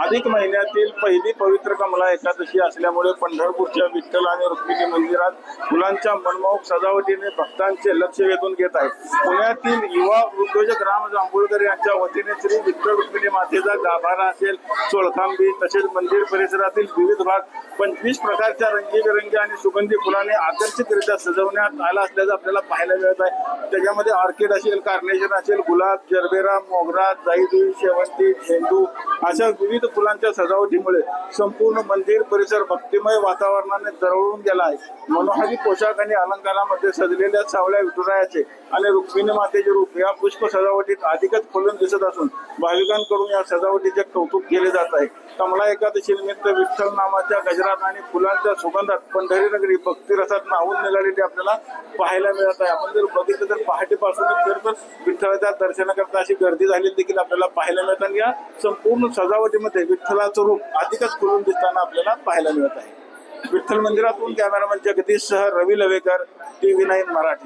अधिक महिन्यातील पहिली पवित्र कमला एकादशी असल्यामुळे पंढरपूरच्या विठ्ठल आणि रुक्मिणी मंदिरात फुलांच्या मनमोहक सजावटीने भक्तांचे लक्ष वेधून घेत आहे. पुण्यातील युवा उद्योजक राम जांभूळकर यांच्या वतीने श्री विठ्ठल रुक्मिणी मातेचा गाभारा असेल, चोळखांबी तसेच मंदिर परिसरातील विविध भाग 25 प्रकारच्या रंगीबेरंगी आणि सुगंधी फुलाने आकर्षकरित्या सजवण्यात आला असल्याचं आपल्याला पाहायला मिळत आहे. त्याच्यामध्ये ऑर्किड असेल, कार्नेशन असेल, गुलाब, जरबेरा, मोगरा, जाईजुई, शेवंती, झेंडू अशा विविध फुलांच्या सजावटीमुळे संपूर्ण मंदिर परिसर भक्तिमय वातावरणाने दरवळून गेला आहे. मनोहारी पोशाख आणि अलंकारामध्ये सजलेल्या सावळ्या विठुरायाचे आणि रुक्मिणी मातेचे रूप या पुष्प सजावटीत अधिकच खुलून दिसत असून भाविकांकडून या सजावटीचे कौतुक केले जात आहे. कमला एकादशी निमित्त विठ्ठल नामाच्या गजरात आणि फुलांच्या सुगंधात पंढरी नगरी भक्तिरसात न्हावून निघालेली आपल्याला पाहायला मिळत आहे. आपण जर बघितलं तर पहाटेपासूनच तर विठ्ठलाच्या दर्शनाकरता अशी गर्दी झालेली देखील आपल्याला पाहायला मिळत आणि या संपूर्ण सजावटीमध्ये विठ्ठलाचं रूप अधिकच खुलून दिसताना आपल्याला पाहायला मिळत आहे. विठ्ठल मंदिरातून कॅमेरामन जगदीश सह रवी लवेकर, TV9 मराठी.